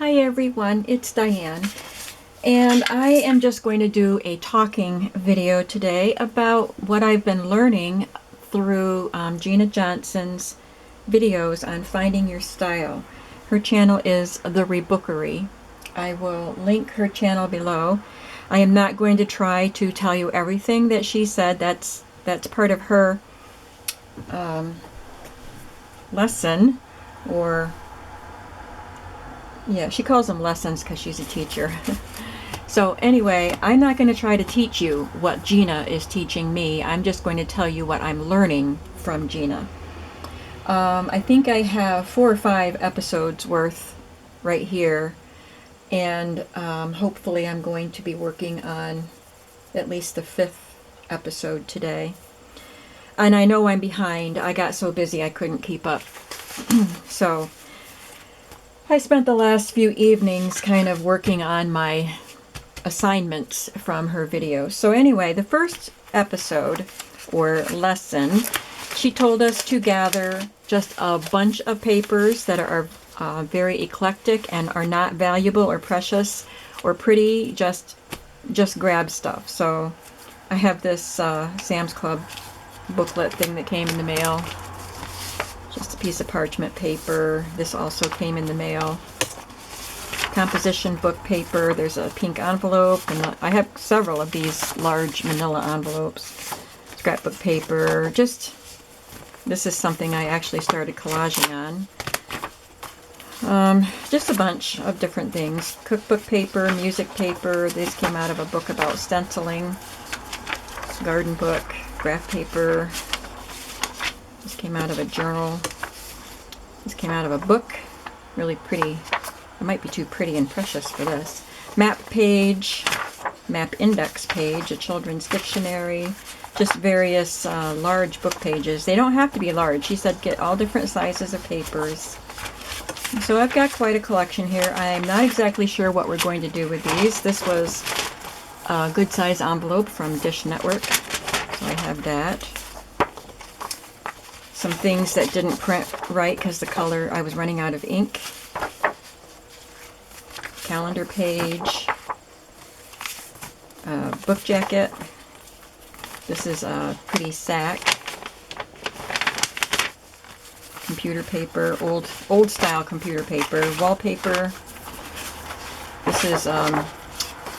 Hi everyone, it's Diane, and I am just going to do a talking video today about what I've been learning through Gina Johnson's videos on finding your style. Her channel is TheReBookery. I will link her channel below. I am not going to try to tell you everything that she said. That's part of her lesson, or yeah, she calls them lessons because she's a teacher. So anyway, I'm not going to try to teach you what Gina is teaching me. I'm just going to tell you what I'm learning from Gina. I think I have 4 or 5 episodes worth right here, and hopefully I'm going to be working on at least the 5th episode today. And I know I'm behind. I got so busy I couldn't keep up. So I spent the last few evenings kind of working on my assignments from her videos. So anyway, the first episode or lesson, she told us to gather just a bunch of papers that are very eclectic and are not valuable or precious or pretty. Just grab stuff. So I have this Sam's Club booklet thing that came in the mail. Just a piece of parchment paper. This also came in the mail. Composition book paper. There's a pink envelope, and I have several of these large manila envelopes. Scrapbook paper. This is something I actually started collaging on. Just a bunch of different things. Cookbook paper, music paper. These came out of a book about stenciling. Garden book, graph paper. This came out of a journal. This came out of a book. Really pretty. It might be too pretty and precious for this. Map page, map index page, a children's dictionary, just various large book pages. They don't have to be large. She said get all different sizes of papers. So I've got quite a collection here. I'm not exactly sure what we're going to do with these. This was a good size envelope from Dish Network. So I have that. Some things that didn't print right because the color, I was running out of ink. Calendar page. Book jacket. This is a pretty sack. Computer paper, old style computer paper. Wallpaper. This is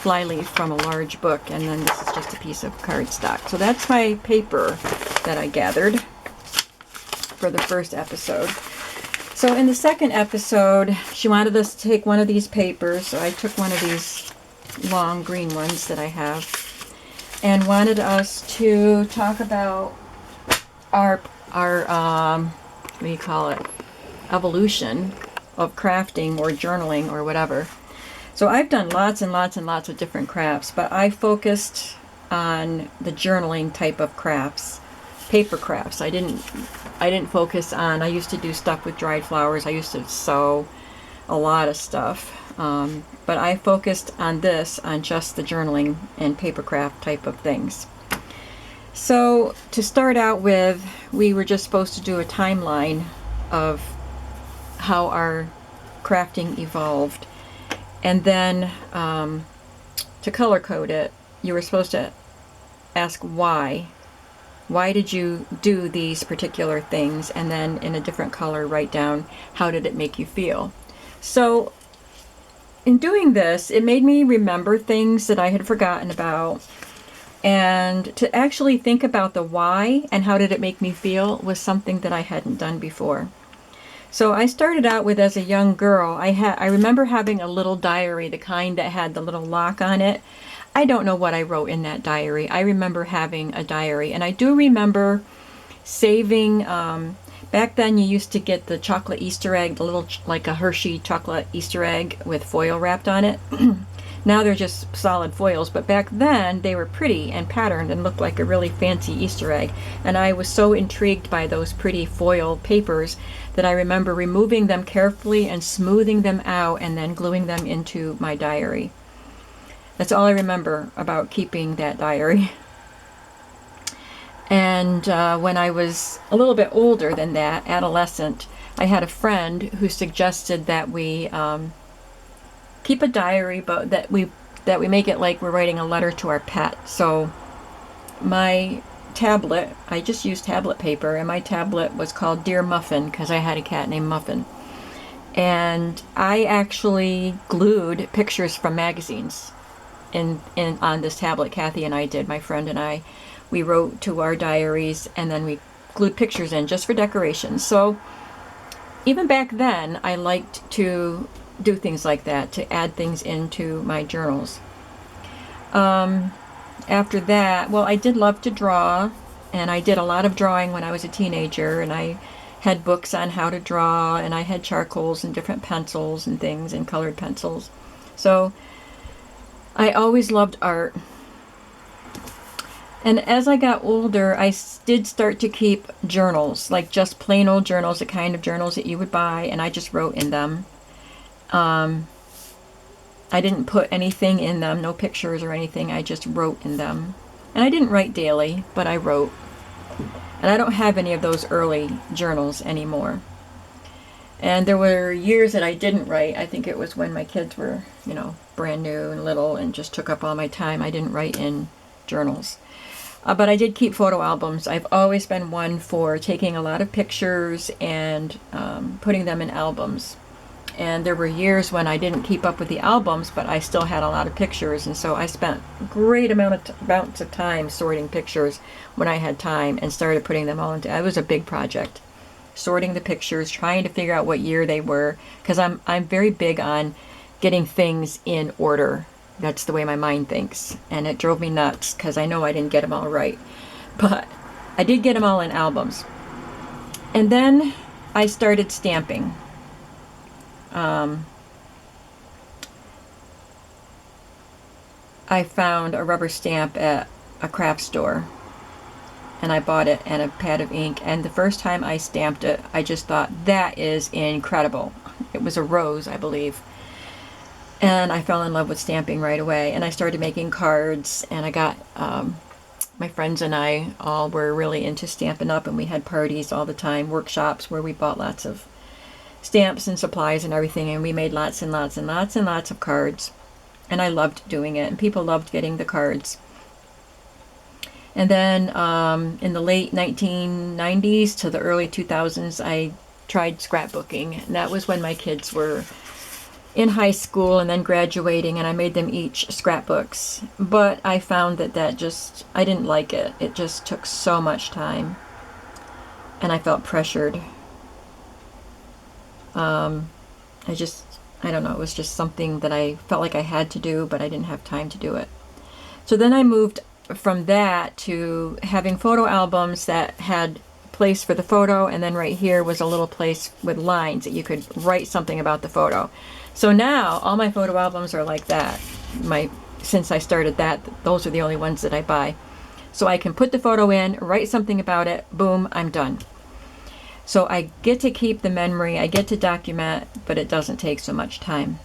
flyleaf from a large book, and then this is just a piece of cardstock. So that's my paper that I gathered for the first episode. So in the second episode, she wanted us to take one of these papers, so I took one of these long green ones that I have, and wanted us to talk about our what do you call it, evolution of crafting or journaling or whatever. So I've done lots and lots and lots of different crafts, but I focused on the journaling type of crafts, paper crafts. I didn't focus on, I used to do stuff with dried flowers. I used to sew a lot of stuff, but I focused on this, on just the journaling and paper craft type of things. So to start out with, we were just supposed to do a timeline of how our crafting evolved. And then to color code it, you were supposed to ask why. Why did you do these particular things? And then in a different color, write down how did it make you feel. So in doing this, it made me remember things that I had forgotten about. And to actually think about the why and how did it make me feel was something that I hadn't done before. So I started out with, as a young girl, I remember having a little diary, the kind that had the little lock on it. I don't know what I wrote in that diary. I remember having a diary, and I do remember saving, back then you used to get the chocolate Easter egg, the little, like a Hershey chocolate Easter egg with foil wrapped on it. Now they're just solid foils, but back then they were pretty and patterned and looked like a really fancy Easter egg. And I was so intrigued by those pretty foil papers that I remember removing them carefully and smoothing them out and then gluing them into my diary. That's all I remember about keeping that diary. And when I was a little bit older than that, adolescent, I had a friend who suggested that we keep a diary, but that we make it like we're writing a letter to our pet. So my tablet, I just used tablet paper, and my tablet was called Dear Muffin because I had a cat named Muffin. And I actually glued pictures from magazines in on this tablet. Kathy and I did, my friend and I. We wrote to our diaries, and then we glued pictures in just for decoration. So even back then, I liked to do things like that, to add things into my journals. After that, well, I did love to draw, and I did a lot of drawing when I was a teenager, and I had books on how to draw, and I had charcoals and different pencils and things, and colored pencils. So I always loved art. And as I got older, I did start to keep journals, like just plain old journals, the kind of journals that you would buy, and I just wrote in them. I didn't put anything in them, no pictures or anything, I just wrote in them. And I didn't write daily, but I wrote. And I don't have any of those early journals anymore. And there were years that I didn't write. I think it was when my kids were, brand new and little and just took up all my time. I didn't write in journals. But I did keep photo albums. I've always been one for taking a lot of pictures and putting them in albums. And there were years when I didn't keep up with the albums, but I still had a lot of pictures. And so I spent great amounts of time sorting pictures when I had time and started putting them all into. It was a big project, sorting the pictures, trying to figure out what year they were, because I'm very big on getting things in order. That's the way my mind thinks, and it drove me nuts because I know I didn't get them all right, but I did get them all in albums. And then I started stamping. I found a rubber stamp at a craft store, and I bought it and a pad of ink, and the first time I stamped it, I just thought, that is incredible. It was a rose, I believe. And I fell in love with stamping right away, and I started making cards, and I got, my friends and I all were really into Stampin' Up, and we had parties all the time, workshops where we bought lots of stamps and supplies and everything, and we made lots and lots and lots and lots of cards, and I loved doing it, and people loved getting the cards. And then in the late 1990s to the early 2000s, I tried scrapbooking, and that was when my kids were in high school and then graduating, and I made them each scrapbooks. But I found that I didn't like it. It just took so much time, and I felt pressured. I don't know, it was just something that I felt like I had to do, but I didn't have time to do it. So then I moved from that to having photo albums that had place for the photo, and then right here was a little place with lines that you could write something about the photo. So now all my photo albums are like that. Since I started that, those are the only ones that I buy. So I can put the photo in, write something about it, boom, I'm done. So I get to keep the memory, I get to document, but it doesn't take so much time.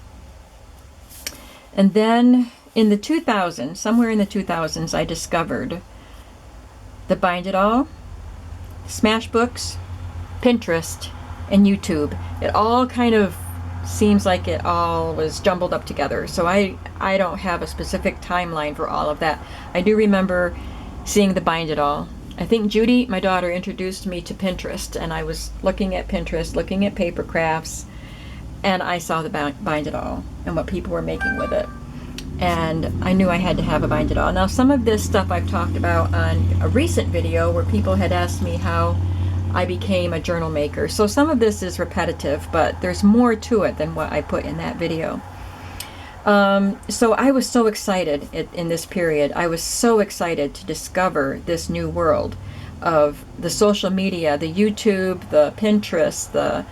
And then in the 2000s, somewhere in the 2000s, I discovered the Bind It All, Smashbooks, Pinterest, and YouTube. It all kind of seems like it all was jumbled up together. So I don't have a specific timeline for all of that. I do remember seeing the Bind It All. I think Judy, my daughter, introduced me to Pinterest, and I was looking at Pinterest, looking at paper crafts, and I saw the Bind It All and what people were making with it. And I knew I had to have a Bind It All. Now, some of this stuff I've talked about on a recent video where people had asked me how I became a journal maker. So some of this is repetitive, but there's more to it than what I put in that video. So I was so excited in this period. I was so excited to discover this new world of the social media, the YouTube, the Pinterest, the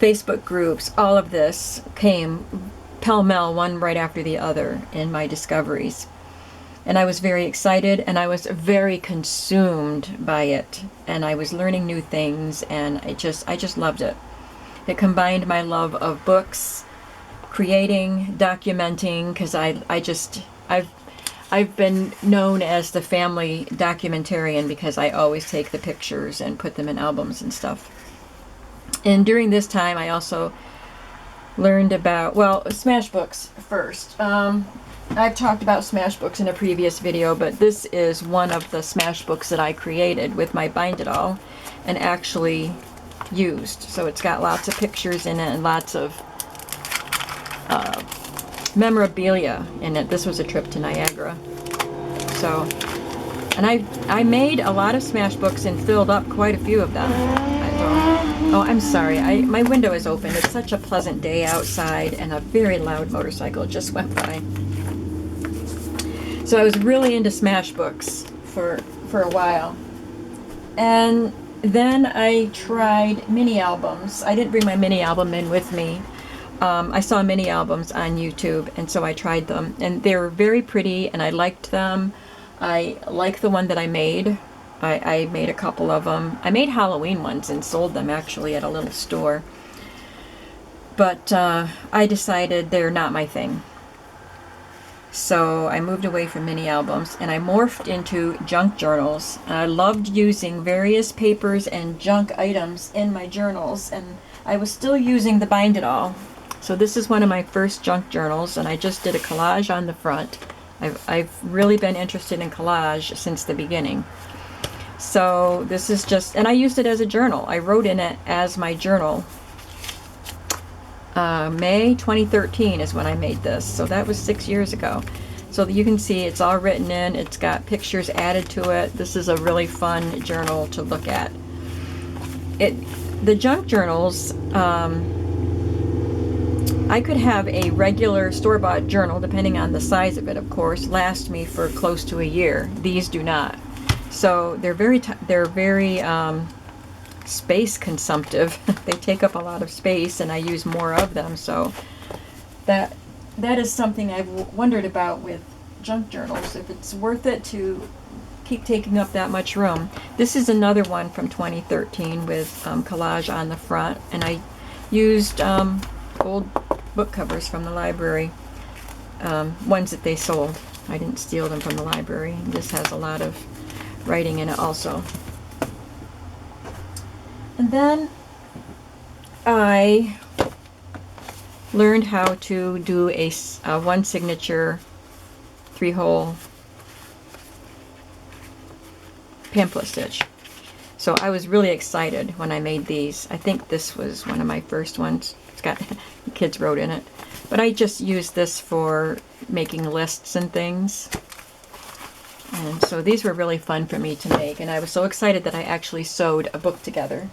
Facebook groups. All of this came pell-mell, one right after the other, in my discoveries. And I was very excited, and I was very consumed by it, and I was learning new things, and I just loved it. It combined my love of books, creating, documenting, because I've been known as the family documentarian because I always take the pictures and put them in albums and stuff. And during this time, I also learned about, well, Smashbooks first. I've talked about Smashbooks in a previous video, but this is one of the Smashbooks that I created with my Bind It All and actually used. So it's got lots of pictures in it and lots of memorabilia in it. This was a trip to Niagara. So, and I made a lot of Smashbooks and filled up quite a few of them. Oh, I'm sorry. My window is open. It's such a pleasant day outside, and a very loud motorcycle just went by. So I was really into Smashbooks for a while. And then I tried mini albums. I didn't bring my mini album in with me. I saw mini albums on YouTube, and so I tried them. And they were very pretty, and I liked them. I like the one that I made. I made a couple of them. I made Halloween ones and sold them actually at a little store. But I decided they're not my thing. So I moved away from mini albums and I morphed into junk journals. And I loved using various papers and junk items in my journals, and I was still using the Bind It All. So this is one of my first junk journals, and I just did a collage on the front. I've really been interested in collage since the beginning. So this is just, and I used it as a journal. I wrote in it as my journal. May 2013 is when I made this, so that was 6 years ago. So you can see it's all written in, it's got pictures added to it. This is a really fun journal to look at. The junk journals, I could have a regular store-bought journal, depending on the size of it, of course, last me for close to a year. These do not. So they're very space consumptive. They take up a lot of space, and I use more of them. So that is something I've wondered about with junk journals, if it's worth it to keep taking up that much room. This is another one from 2013 with collage on the front, and I used old book covers from the library, ones that they sold. I didn't steal them from the library. This has a lot of writing in it also. And then I learned how to do a one signature 3-hole pamphlet stitch. So I was really excited when I made these. I think this was one of my first ones. It's got the kids wrote in it. But I just used this for making lists and things. And so these were really fun for me to make, and I was so excited that I actually sewed a book together.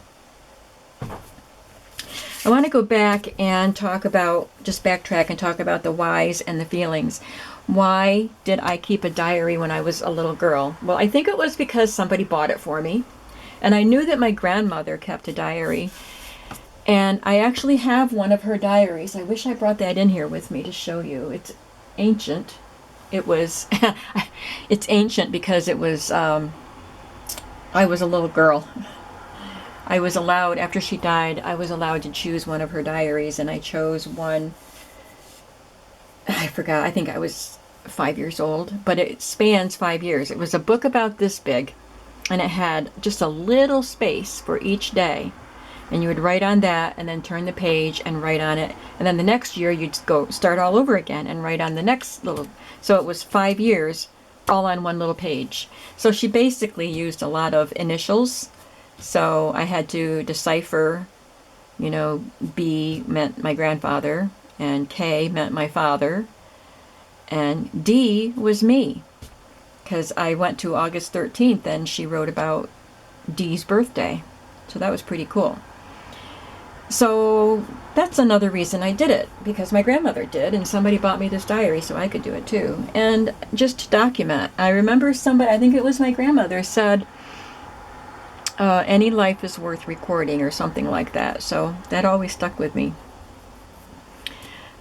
I want to go back and talk about, just backtrack and talk about the whys and the feelings. Why did I keep a diary when I was a little girl? Well, I think it was because somebody bought it for me, and I knew that my grandmother kept a diary, and I actually have one of her diaries. I wish I brought that in here with me to show you. It's ancient. It was, it's ancient because it was, I was a little girl. I was allowed, after she died, I was allowed to choose one of her diaries, and I chose one. I forgot, I think I was 5 years old, but it spans 5 years. It was a book about this big, and it had just a little space for each day. And you would write on that, and then turn the page and write on it. And then the next year, you'd go start all over again and write on the next little. So it was 5 years, all on one little page. So she basically used a lot of initials. So I had to decipher, you know, B meant my grandfather, and K meant my father, and D was me. Because I went to August 13th, and she wrote about D's birthday. So that was pretty cool. So that's another reason I did it, because my grandmother did, and somebody bought me this diary so I could do it too. And just to document, I remember somebody, I think it was my grandmother, said, any life is worth recording, or something like that. So that always stuck with me.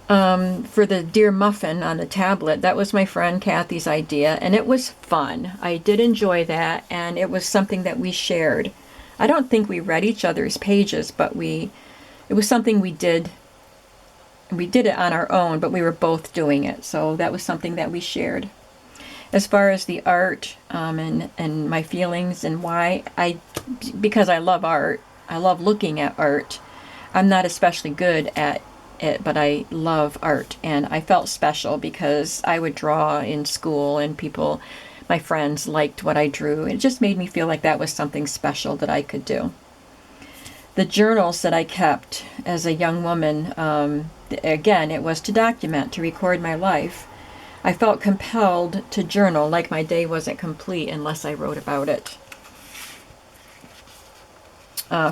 For the Dear Muffin on the tablet, that was my friend Kathy's idea, and it was fun. I did enjoy that, and it was something that we shared. I don't think we read each other's pages, but it was something we did. We did it on our own, but we were both doing it, so that was something that we shared. As far as the art, and my feelings and why, because I love art, I love looking at art. I'm not especially good at it, but I love art, and I felt special because I would draw in school and people, my friends, liked what I drew. It just made me feel like that was something special that I could do. The journals that I kept as a young woman, again, it was to document, to record my life. I felt compelled to journal, like my day wasn't complete unless I wrote about it.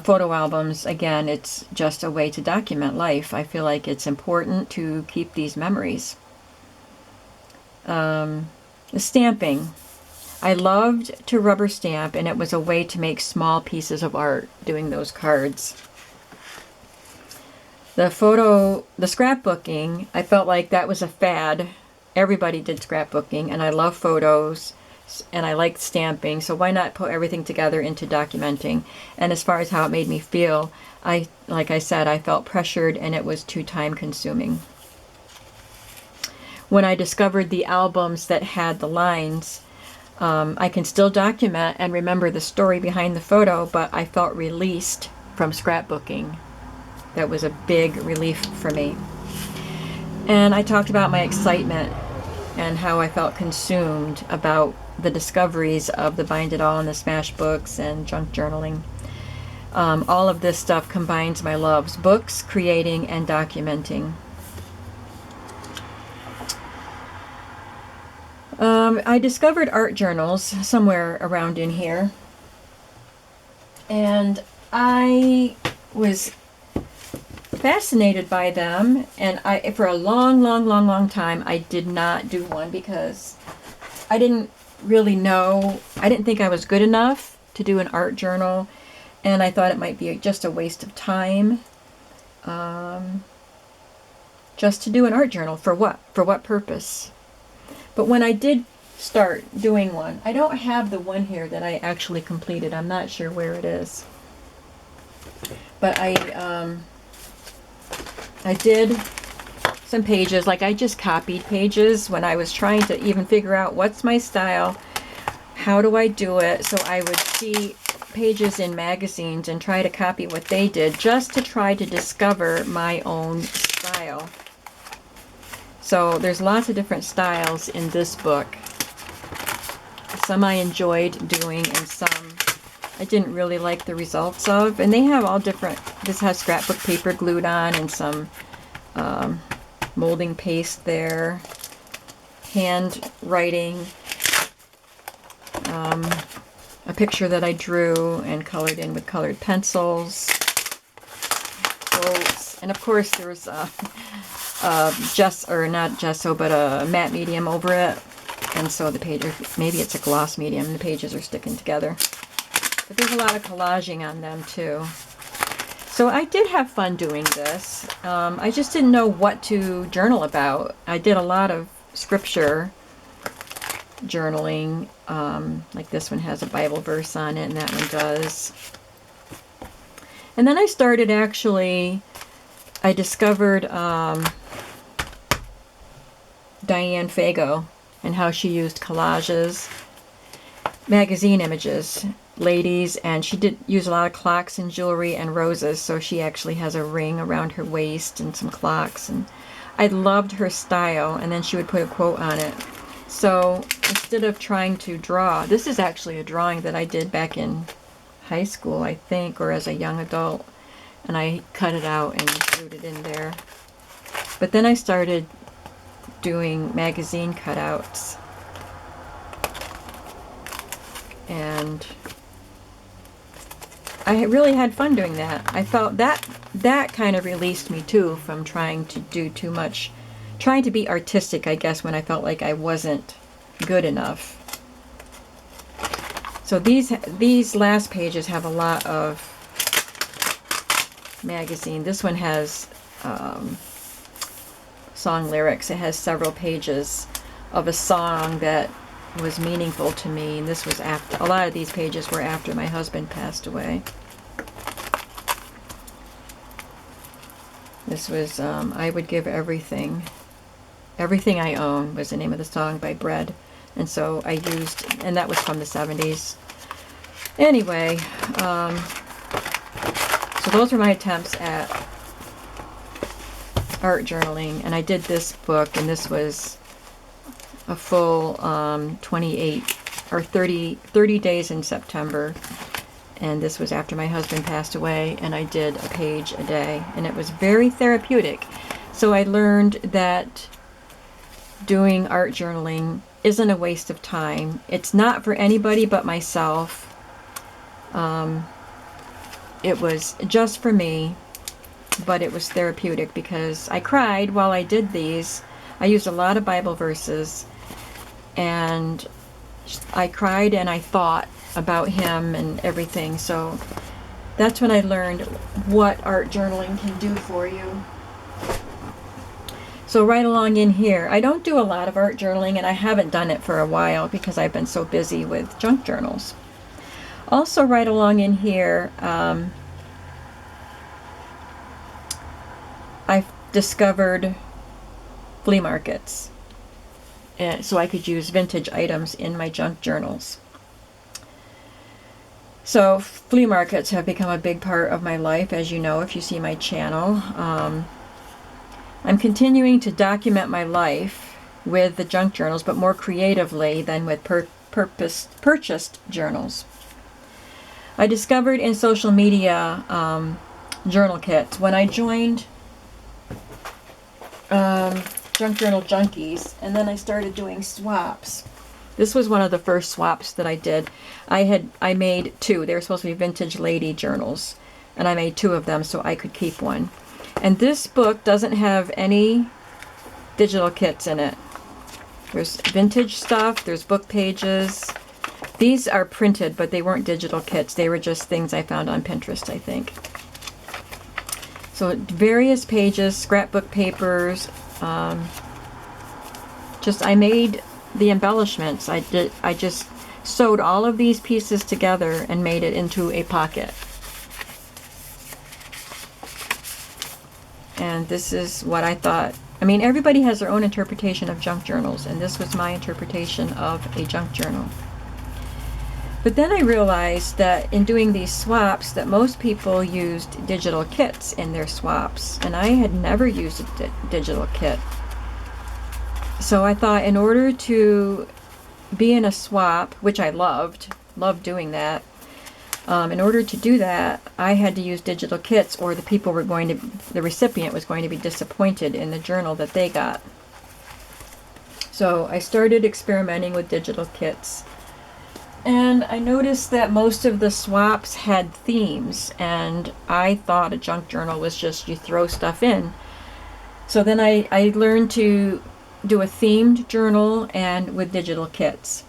Photo albums, again, it's just a way to document life. I feel like it's important to keep these memories. The stamping. I loved to rubber stamp, and it was a way to make small pieces of art doing those cards. The scrapbooking, I felt like that was a fad. Everybody did scrapbooking, and I love photos, and I liked stamping, so why not put everything together into documenting? And as far as how it made me feel, like I said, I felt pressured, and it was too time consuming. When I discovered the albums that had the lines, I can still document and remember the story behind the photo, but I felt released from scrapbooking. That was a big relief for me. And I talked about my excitement and how I felt consumed about the discoveries of the Bind It All and the Smash books and junk journaling. All of this stuff combines my loves: books, creating, and documenting. I discovered art journals somewhere around in here, and I was fascinated by them, and for a long time I did not do one because I didn't really know, I didn't think I was good enough to do an art journal, and I thought it might be just a waste of time just to do an art journal. For what purpose? But when I did start doing one, I don't have the one here that I actually completed. I'm not sure where it is. But I did some pages, like I just copied pages when I was trying to even figure out what's my style, how do I do it. So I would see pages in magazines and try to copy what they did, just to try to discover my own style. So there's lots of different styles in this book. Some I enjoyed doing, and some I didn't really like the results of. And they have all different, this has scrapbook paper glued on, and some molding paste there, handwriting, a picture that I drew and colored in with colored pencils, quotes, and of course there's not gesso, but a matte medium over it, and so the page, maybe it's a gloss medium, and the pages are sticking together. But there's a lot of collaging on them too. So I did have fun doing this. I just didn't know what to journal about. I did a lot of scripture journaling, like this one has a Bible verse on it, and that one does. And then I started I discovered Diane Fago and how she used collages, magazine images, ladies, and she did use a lot of clocks and jewelry and roses, so she actually has a ring around her waist and some clocks, and I loved her style. And then she would put a quote on it. So instead of trying to draw, this is actually a drawing that I did back in high school, I think, or as a young adult, and I cut it out and glued it in there. But then I started doing magazine cutouts, and I really had fun doing that. I felt that kind of released me too from trying to do too much, trying to be artistic, I guess, when I felt like I wasn't good enough. So these last pages have a lot of magazine. This one has song lyrics. It has several pages of a song that was meaningful to me, and this was after, a lot of these pages were after my husband passed away. This was I Would Give Everything I Own was the name of the song by Bread, and so I used, and that was from the 70s. Anyway, so those are my attempts at art journaling, and I did this book, and this was a full 28 or 30 days in September, and this was after my husband passed away, and I did a page a day, and it was very therapeutic. So I learned that doing art journaling isn't a waste of time. It's not for anybody but myself. It was just for me, but it was therapeutic because I cried while I did these. I used a lot of Bible verses, and I cried and I thought about him and everything. So that's when I learned what art journaling can do for you. So right along in here, I don't do a lot of art journaling, and I haven't done it for a while because I've been so busy with junk journals. Also right along in here, I've discovered flea markets, so I could use vintage items in my junk journals. So flea markets have become a big part of my life, as you know, if you see my channel. I'm continuing to document my life with the junk journals, but more creatively than with purchased journals. I discovered in social media journal kits. When I joined Junk Journal Junkies, and then I started doing swaps. This was one of the first swaps that I did. I made two. They were supposed to be vintage lady journals, and I made two of them so I could keep one. And this book doesn't have any digital kits in it. There's vintage stuff, there's book pages. These are printed, but they weren't digital kits. They were just things I found on Pinterest, I think. So various pages, scrapbook papers. I made the embellishments. I just sewed all of these pieces together and made it into a pocket. And this is what I thought. I mean, everybody has their own interpretation of junk journals, and this was my interpretation of a junk journal. But then I realized that in doing these swaps that most people used digital kits in their swaps, and I had never used a digital kit. So I thought in order to be in a swap, which I loved doing that, in order to do that, I had to use digital kits, or the recipient was going to be disappointed in the journal that they got. So I started experimenting with digital kits. And I noticed that most of the swaps had themes, and I thought a junk journal was just you throw stuff in. So then I learned to do a themed journal and with digital kits.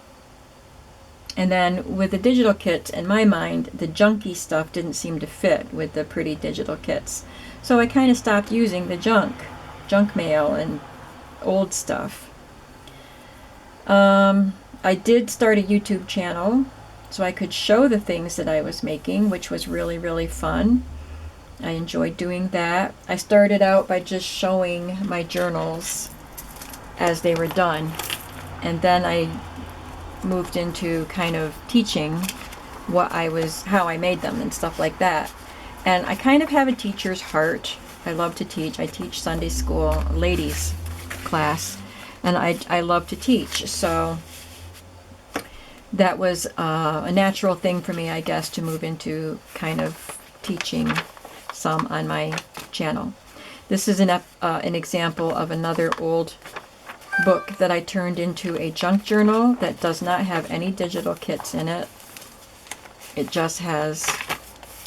And then with the digital kits, in my mind, the junky stuff didn't seem to fit with the pretty digital kits. So I kind of stopped using the junk mail and old stuff. I did start a YouTube channel so I could show the things that I was making, which was really, really fun. I enjoyed doing that. I started out by just showing my journals as they were done, and then I moved into kind of teaching how I made them and stuff like that. And I kind of have a teacher's heart. I love to teach. I teach Sunday school ladies class, and I love to teach. So that was a natural thing for me, I guess, to move into kind of teaching some on my channel. This is an example of another old book that I turned into a junk journal that does not have any digital kits in it. It just has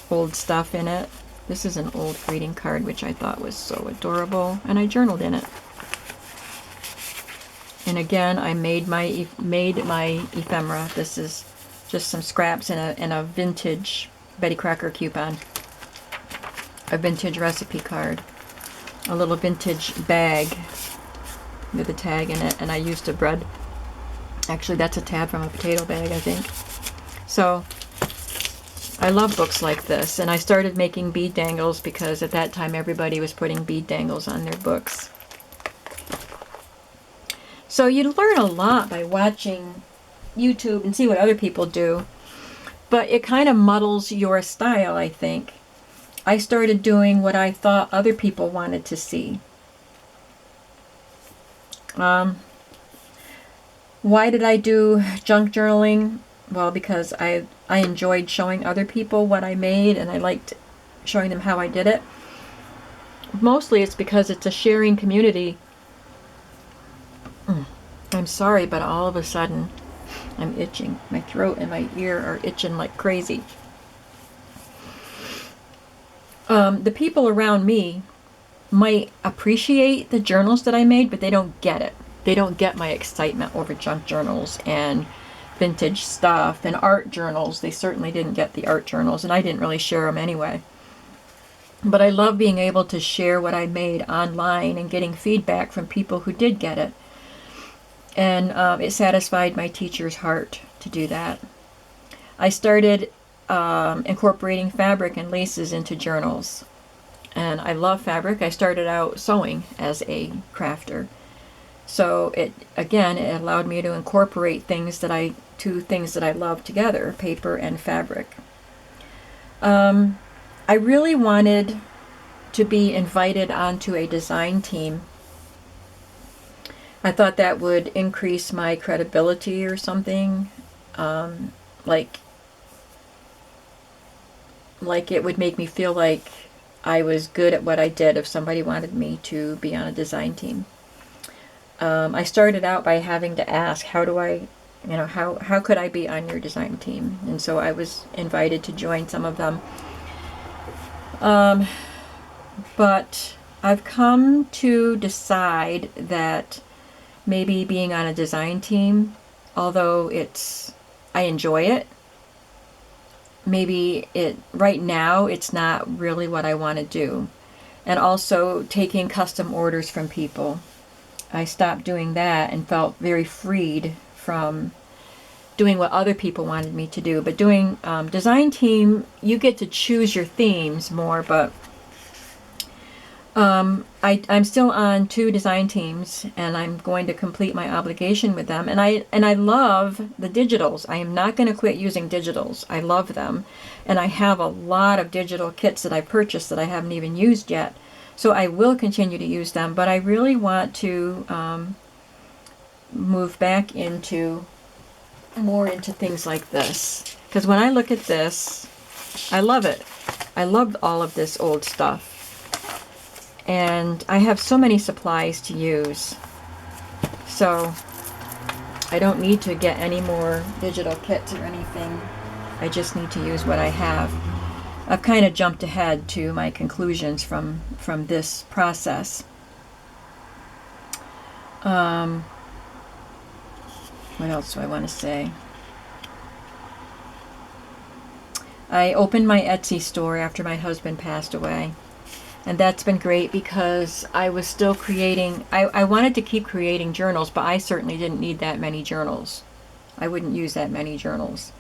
old stuff in it. This is an old greeting card, which I thought was so adorable, and I journaled in it. And again, I made my ephemera. This is just some scraps and a vintage Betty Crocker coupon, a vintage recipe card, a little vintage bag with a tag in it, and I used a bread. Actually, that's a tab from a potato bag, I think. So I love books like this, and I started making bead dangles because at that time everybody was putting bead dangles on their books. So you learn a lot by watching YouTube and see what other people do, but it kind of muddles your style, I think. I started doing what I thought other people wanted to see. Why did I do junk journaling? Well, because I enjoyed showing other people what I made, and I liked showing them how I did it. Mostly it's because it's a sharing community. I'm sorry, but all of a sudden I'm itching. My throat and my ear are itching like crazy. The people around me might appreciate the journals that I made, but they don't get it. They don't get my excitement over junk journals and vintage stuff and art journals. They certainly didn't get the art journals, and I didn't really share them anyway. But I love being able to share what I made online and getting feedback from people who did get it. And it satisfied my teacher's heart to do that. I started incorporating fabric and laces into journals. And I love fabric. I started out sewing as a crafter. So it allowed me to incorporate two things that I love together, paper and fabric. I really wanted to be invited onto a design team. I thought that would increase my credibility or something. Like it would make me feel like I was good at what I did if somebody wanted me to be on a design team. I started out by having to ask, how could I be on your design team? And so I was invited to join some of them. But I've come to decide that maybe being on a design team, although I enjoy it, maybe right now it's not really what I want to do. And also taking custom orders from people. I stopped doing that and felt very freed from doing what other people wanted me to do. But doing design team, you get to choose your themes more, but I'm still on 2 design teams, and I'm going to complete my obligation with them. And I love the digitals. I am not going to quit using digitals. I love them, and I have a lot of digital kits that I purchased that I haven't even used yet. So I will continue to use them, but I really want to move back into things like this. Because when I look at this, I love it. I love all of this old stuff. And I have so many supplies to use. So I don't need to get any more digital kits or anything. I just need to use what I have. I've kind of jumped ahead to my conclusions from this process. What else do I want to say? I opened my Etsy store after my husband passed away. And that's been great because I was still creating, I wanted to keep creating journals, but I certainly didn't need that many journals. I wouldn't use that many journals.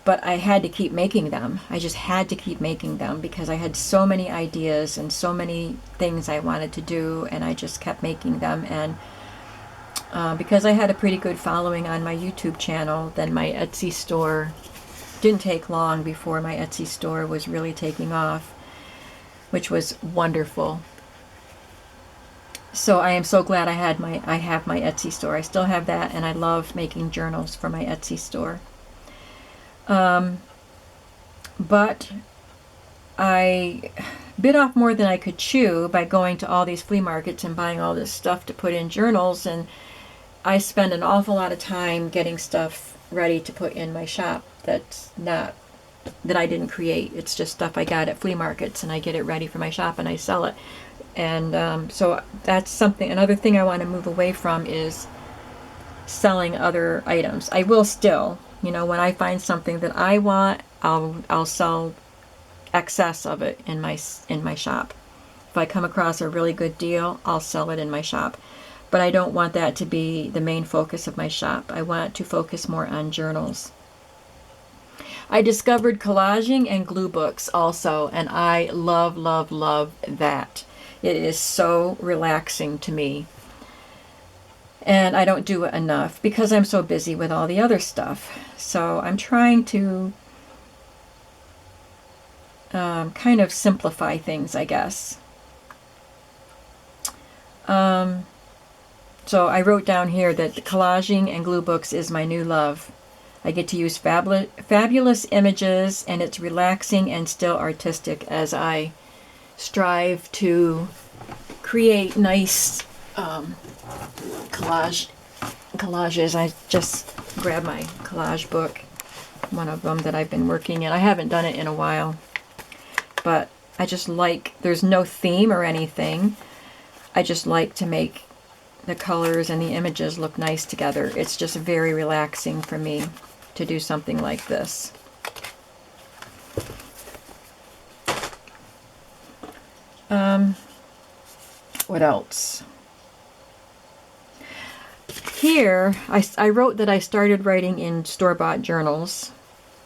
But I had to keep making them. I just had to keep making them because I had so many ideas and so many things I wanted to do, and I just kept making them. And because I had a pretty good following on my YouTube channel, then my Etsy store didn't take long before my Etsy store was really taking off, which was wonderful. So I am so glad I have my Etsy store. I still have that, and I love making journals for my Etsy store. But I bit off more than I could chew by going to all these flea markets and buying all this stuff to put in journals, and I spend an awful lot of time getting stuff ready to put in my shop that I didn't create. It's just stuff I got at flea markets, and I get it ready for my shop and I sell it. And so that's another thing I want to move away from is selling other items. I will still, when I find something that I want, I'll sell excess of it in my shop. If I come across a really good deal, I'll sell it in my shop. But I don't want that to be the main focus of my shop. I want to focus more on journals. I discovered collaging and glue books also, and I love, love, love that. It is so relaxing to me. And I don't do it enough because I'm so busy with all the other stuff. So I'm trying to kind of simplify things, I guess. So I wrote down here that collaging and glue books is my new love. I get to use fabulous images, and it's relaxing and still artistic as I strive to create nice collages. I just grabbed my collage book, one of them that I've been working in. I haven't done it in a while, but I just like, there's no theme or anything. I just like to make the colors and the images look nice together. It's just very relaxing for me to do something like this. What else? Here, I wrote that I started writing in store-bought journals,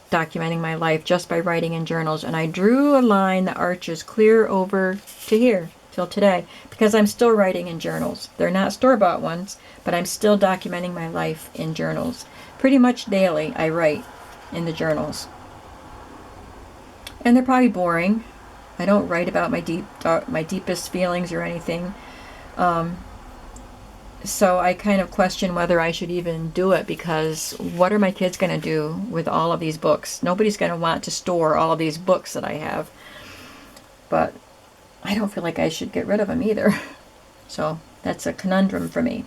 documenting my life just by writing in journals, and I drew a line that arches clear over to here till today, because I'm still writing in journals. They're not store-bought ones, but I'm still documenting my life in journals. Pretty much daily I write in the journals. And they're probably boring. I don't write about my deepest feelings or anything. So I kind of question whether I should even do it, because what are my kids going to do with all of these books? Nobody's going to want to store all of these books that I have. But I don't feel like I should get rid of them either. So that's a conundrum for me.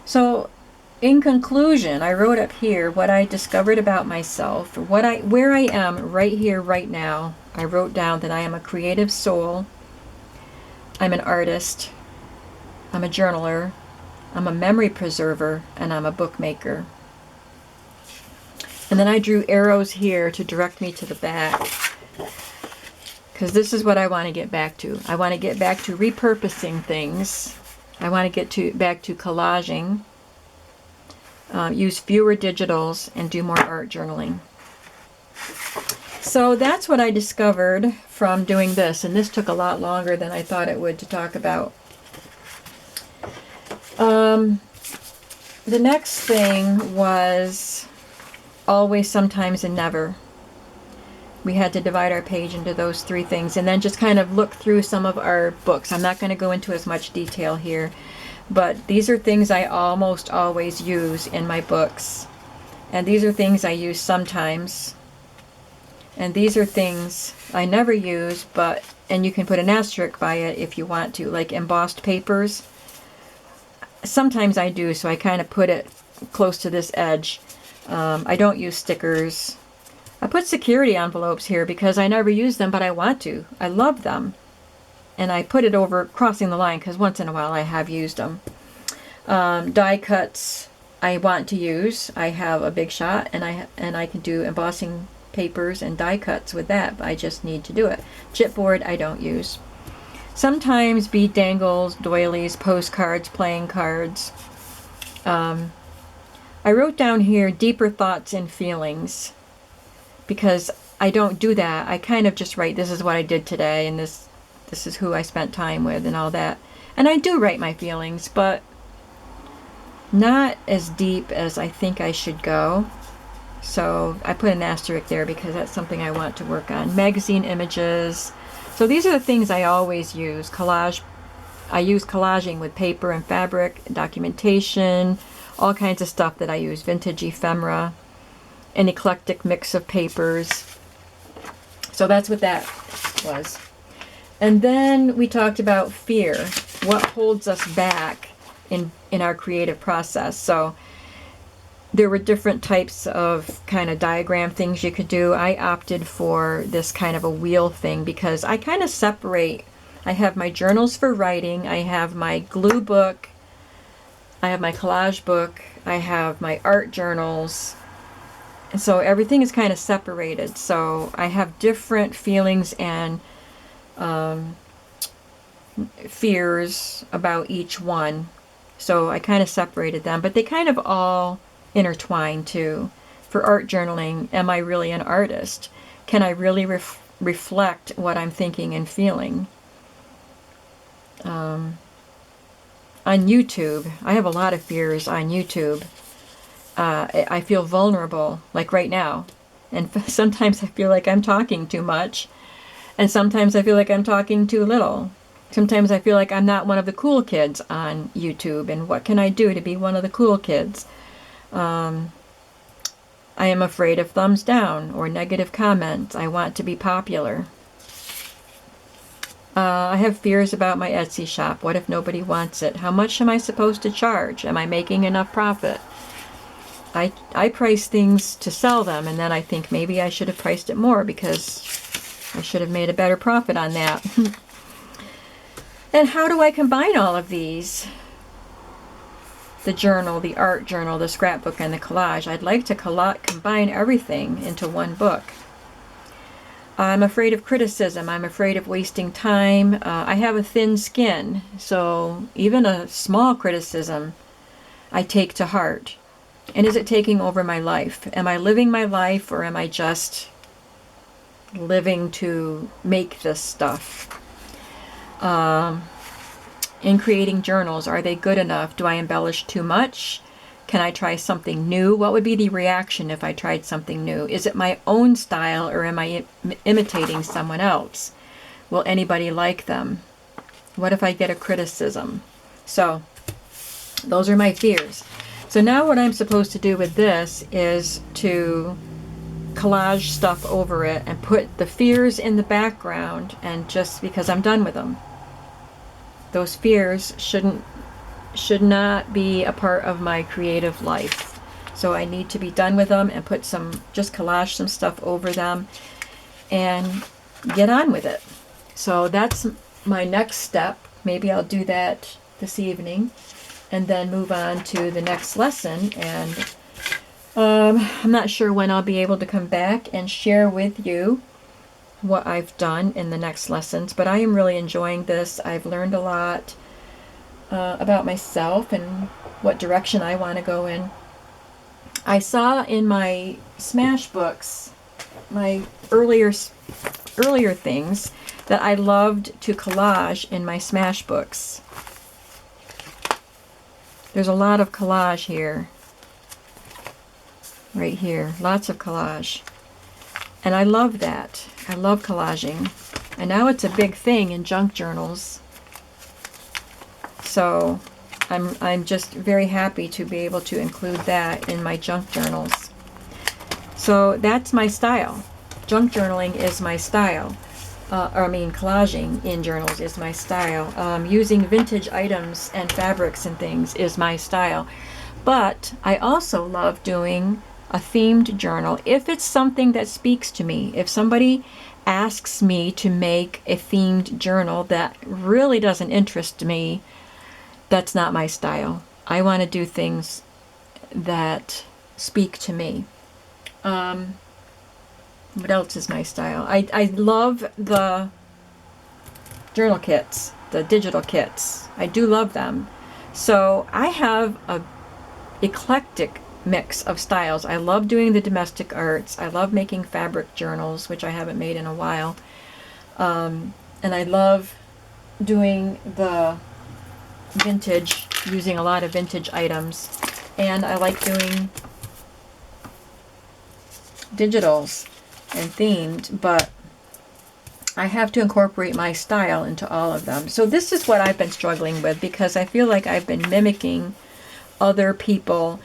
So in conclusion, I wrote up here what I discovered about myself, where I am right here, right now. I wrote down that I am a creative soul. I'm an artist. I'm a journaler. I'm a memory preserver, and I'm a bookmaker. And then I drew arrows here to direct me to the back, because this is what I want to get back to. I want to get back to repurposing things. I want to get back to collaging, use fewer digitals, and do more art journaling. So that's what I discovered from doing this, and this took a lot longer than I thought it would to talk about. The next thing was always, sometimes, and never. We had to divide our page into those three things, and then just kind of look through some of our books. I'm not going to go into as much detail here, but these are things I almost always use in my books. And these are things I use sometimes. And these are things I never use, and you can put an asterisk by it if you want to, like embossed papers. Sometimes I do, so I kind of put it close to this edge. I don't use stickers. I put security envelopes here because I never use them, but I want to. I love them. And I put it over crossing the line because once in a while I have used them. Die cuts I want to use. I have a Big Shot, and I can do embossing papers and die cuts with that, but I just need to do it. Chipboard I don't use. Sometimes bead dangles, doilies, postcards, playing cards. I wrote down here deeper thoughts and feelings, because I don't do that. I kind of just write, this is what I did today, and this is who I spent time with, and all that. And I do write my feelings, but not as deep as I think I should go. So I put an asterisk there because that's something I want to work on. Magazine images. So these are the things I always use. Collage. I use collaging with paper and fabric, documentation, all kinds of stuff that I use. Vintage ephemera, an eclectic mix of papers. So that's what that was. And then we talked about fear. What holds us back in our creative process. So there were different types of kind of diagram things you could do. I opted for this kind of a wheel thing because I kind of separate. I have my journals for writing. I have my glue book. I have my collage book. I have my art journals. And so everything is kind of separated. So I have different feelings and fears about each one. So I kind of separated them, but they kind of all intertwined too. For art journaling, am I really an artist? Can I really reflect what I'm thinking and feeling? On YouTube, I have a lot of fears on YouTube. I feel vulnerable, like right now. And sometimes I feel like I'm talking too much. And sometimes I feel like I'm talking too little. Sometimes I feel like I'm not one of the cool kids on YouTube, and what can I do to be one of the cool kids? I am afraid of thumbs down or negative comments. I want to be popular. I have fears about my Etsy shop. What if nobody wants it? How much am I supposed to charge? Am I making enough profit? I price things to sell them, and then I think maybe I should have priced it more because I should have made a better profit on that. And how do I combine all of these? The journal, the art journal, the scrapbook, and the collage. I'd like to combine everything into one book. I'm afraid of criticism. I'm afraid of wasting time. I have a thin skin, so even a small criticism I take to heart. And is it taking over my life? Am I living my life, or am I just living to make this stuff? In creating journals, are they good enough? Do I embellish too much? Can I try something new? What would be the reaction if I tried something new? Is it my own style, or am I imitating someone else? Will anybody like them? What if I get a criticism? So those are my fears. So now what I'm supposed to do with this is to collage stuff over it and put the fears in the background, and just because I'm done with them. Those fears should not be a part of my creative life. So I need to be done with them and put just collage some stuff over them and get on with it. So that's my next step. Maybe I'll do that this evening and then move on to the next lesson. And I'm not sure when I'll be able to come back and share with you what I've done in the next lessons, but I am really enjoying this. I've learned a lot about myself and what direction I want to go in. I saw in my Smash books, my earlier things, that I loved to collage in my Smash books. There's a lot of collage here. Right here, lots of collage. And I love that. I love collaging. And now it's a big thing in junk journals. So I'm just very happy to be able to include that in my junk journals. So that's my style. Junk journaling is my style. Collaging in journals is my style. Using vintage items and fabrics and things is my style. But I also love doing a themed journal if it's something that speaks to me. If somebody asks me to make a themed journal that really doesn't interest me, that's not my style. I want to do things that speak to me. What else is my style? I love the journal kits, the digital kits. I do love them. So I have a eclectic mix of styles. I love doing the domestic arts. I love making fabric journals, which I haven't made in a while. And I love doing the vintage, using a lot of vintage items. And I like doing digitals and themed, but I have to incorporate my style into all of them. So this is what I've been struggling with, because I feel like I've been mimicking other people.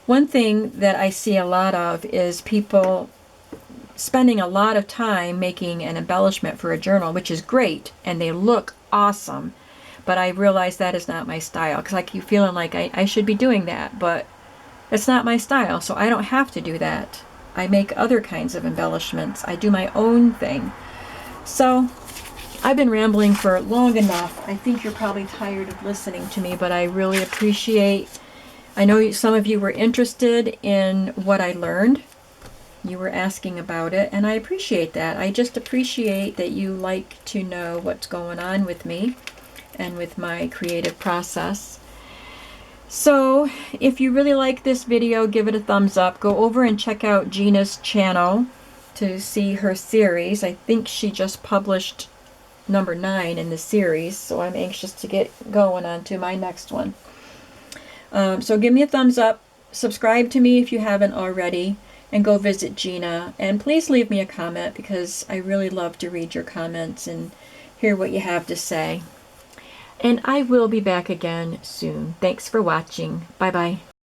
One thing that I see a lot of is people spending a lot of time making an embellishment for a journal, which is great, and they look awesome. But I realize that is not my style, because I keep feeling like I should be doing that, but it's not my style, so I don't have to do that. I make other kinds of embellishments. I do my own thing. So I've been rambling for long enough. I think you're probably tired of listening to me, but I really appreciate. I know some of you were interested in what I learned. You were asking about it, and I appreciate that. I just appreciate that you like to know what's going on with me and with my creative process. So if you really like this video, give it a thumbs up. Go over and check out Gina's channel to see her series. I think she just published number 9 in the series, so I'm anxious to get going on to my next one. So give me a thumbs up, subscribe to me if you haven't already, and go visit Gina. And please leave me a comment, because I really love to read your comments and hear what you have to say. And I will be back again soon. Thanks for watching. Bye-bye.